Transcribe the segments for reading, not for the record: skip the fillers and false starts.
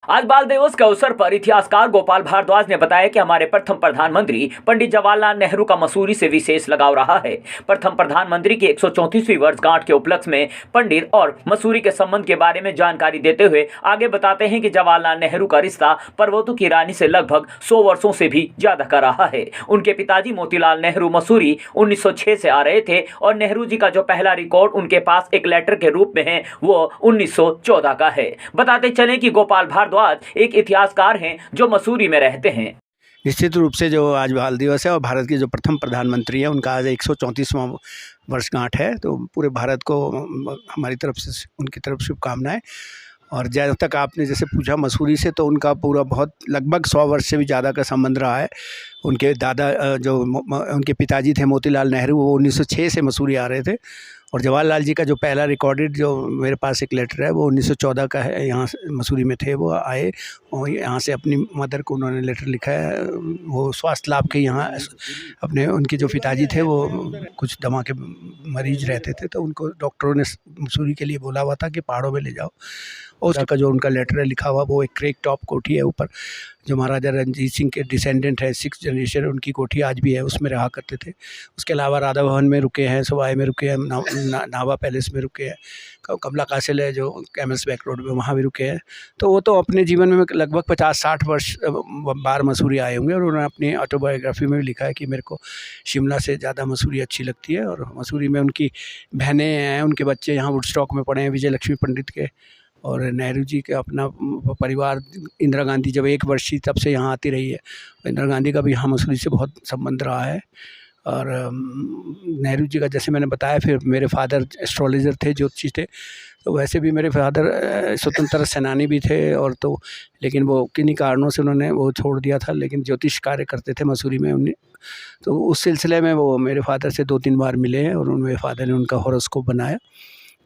आज बाल दिवस के अवसर पर इतिहासकार गोपाल भारद्वाज ने बताया कि हमारे प्रथम प्रधानमंत्री पंडित जवाहरलाल नेहरू का मसूरी से विशेष लगाव रहा है। प्रथम प्रधानमंत्री की 134वीं वर्षगांठ के उपलक्ष्य में पंडित और मसूरी के संबंध के बारे में जानकारी देते हुए आगे बताते हैं कि जवाहरलाल नेहरू का रिश्ता पर्वतों की रानी से लगभग 100 वर्षों से भी ज्यादा का रहा है। उनके पिताजी मोतीलाल नेहरू मसूरी 1906 से आ रहे थे और नेहरू जी का जो पहला रिकॉर्ड उनके पास एक लेटर के रूप में है वो 1914 का है। बताते चले कि गोपाल भारद्वाज एक इतिहासकार हैं जो मसूरी में रहते हैं। निश्चित रूप से जो आज बाल दिवस है और भारत के जो प्रथम प्रधानमंत्री हैं उनका आज 134वां वर्षगांठ है, तो पूरे भारत को हमारी तरफ से उनकी तरफ शुभकामनाएं। और जहाँ तक आपने जैसे पूछा मसूरी से, तो उनका पूरा बहुत लगभग 100 वर्ष से भी ज़्यादा का संबंध रहा है। उनके दादा जो उनके पिताजी थे मोतीलाल नेहरू, वो 1906 से मसूरी आ रहे थे। और जवाहरलाल जी का जो पहला रिकॉर्डेड जो मेरे पास एक लेटर है वो 1914 का है। यहाँ मसूरी में थे, वो आए और यहाँ से अपनी मदर को उन्होंने लेटर लिखा है। वो स्वास्थ्य लाभ के यहाँ अपने उनके जो पिताजी थे वो कुछ दमा के मरीज रहते थे, तो उनको डॉक्टरों ने मसूरी के लिए बोला हुआ था कि पहाड़ों में ले जाओ। और उसका जो उनका लेटर है लिखा हुआ वो एक क्रेक टॉप कोठी है ऊपर, जो महाराजा रंजीत सिंह के डिसेंडेंट है, 6th जनरेशन, उनकी कोठी आज भी है, उसमें रहा करते थे। उसके अलावा राधा भवन में रुके हैं, सवाई में रुके हैं, नावा पैलेस में रुके हैं, कमला कासिल है जो कैमल्स बैक रोड में, वहाँ भी रुके हैं। तो वो तो अपने जीवन में लगभग 50-60 वर्ष बार मसूरी आए होंगे। और उन्होंने अपनी ऑटोबायोग्राफी में भी लिखा है कि मेरे को शिमला से ज़्यादा मसूरी अच्छी लगती है। और मसूरी में उनकी बहनें हैं, उनके बच्चे यहाँ वुडस्टॉक में पढ़े हैं, विजय लक्ष्मी पंडित के। और नेहरू जी के अपना परिवार, इंदिरा गांधी जब 1 वर्ष थी तब से यहाँ आती रही है। इंदिरा गांधी का भी यहाँ मसूरी से बहुत संबंध रहा है। और नेहरू जी का जैसे मैंने बताया, फिर मेरे फादर एस्ट्रोलॉजर थे, ज्योतिषी थे। तो वैसे भी मेरे फादर स्वतंत्रता सेनानी भी थे, और तो लेकिन वो किन्हीं कारणों से उन्होंने वो छोड़ दिया था, लेकिन ज्योतिष कार्य करते थे मसूरी में उन्हें। तो उस सिलसिले में वो मेरे फादर से 2-3 बार मिले हैं, और मेरे फादर ने उनका हॉरोस्कोप बनाया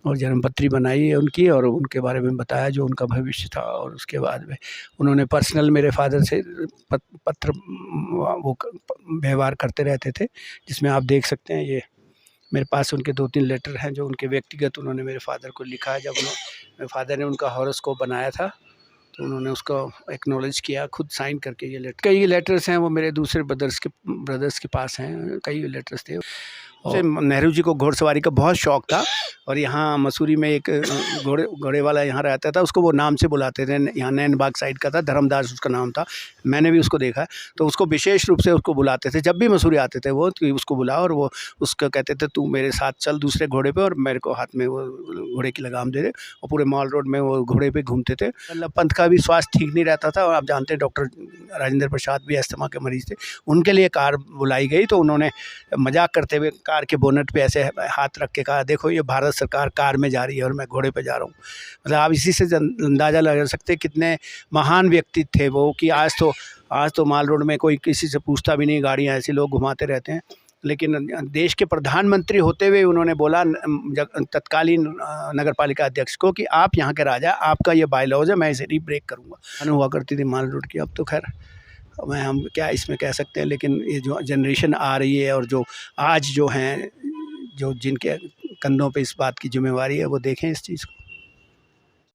और जन्मपत्री बनाई है उनकी, और उनके बारे में बताया जो उनका भविष्य था। और उसके बाद में उन्होंने पर्सनल मेरे फादर से पत्र वो व्यवहार करते रहते थे, जिसमें आप देख सकते हैं। ये मेरे पास उनके 2-3 लेटर हैं जो उनके व्यक्तिगत उन्होंने मेरे फादर को लिखा है। जब मेरे फादर ने उनका हॉरोस्कोप बनाया था तो उन्होंने उसको एक्नॉलेज किया, खुद साइन करके। ये लेटर, कई लेटर्स हैं वो मेरे दूसरे ब्रदर्स के पास हैं, कई लेटर्स थे। और नेहरू जी को घोड़सवारी का बहुत शौक़ था, और यहाँ मसूरी में एक घोड़े वाला यहाँ रहता था, उसको वो नाम से बुलाते थे। यहाँ नैनबाग साइड का था, धर्मदास उसका नाम था, मैंने भी उसको देखा। तो उसको विशेष रूप से उसको बुलाते थे, जब भी मसूरी आते थे वो, तो उसको बुला, और वो उसको कहते थे तू मेरे साथ चल दूसरे घोड़े पे, और मेरे को हाथ में वो घोड़े की लगाम दे दे। और पूरे मॉल रोड में वो घोड़े पे घूमते थे। वल्लभ पंत का भी स्वास्थ्य ठीक नहीं रहता था, और आप जानते हैं डॉक्टर राजेंद्र प्रसाद भी अस्थमा के मरीज थे, उनके लिए कार बुलाई गई। तो उन्होंने मजाक करते हुए कार के बोनट पे ऐसे हाथ रख के कहा, देखो ये भारत सरकार कार में जा रही है और मैं घोड़े पे जा रहा हूँ। मतलब आप इसी से अंदाज़ा लगा सकते कितने महान व्यक्ति थे वो, कि आज तो माल रोड में कोई किसी से पूछता भी नहीं, गाड़ियाँ ऐसे लोग घुमाते रहते हैं। लेकिन देश के प्रधानमंत्री होते हुए उन्होंने बोला तत्कालीन नगर पालिका अध्यक्ष को कि आप यहाँ के राजा, आपका ये बाय लॉज है, मैं इसे नहीं ब्रेक करूँगा। हुआ करती थी माल रोड की। अब तो खैर हम क्या इसमें कह सकते हैं, लेकिन ये जो जनरेशन आ रही है और जो आज जो हैं, जो जिनके कंधों पे इस बात की जिम्मेवारी है, वो देखें इस चीज़ को।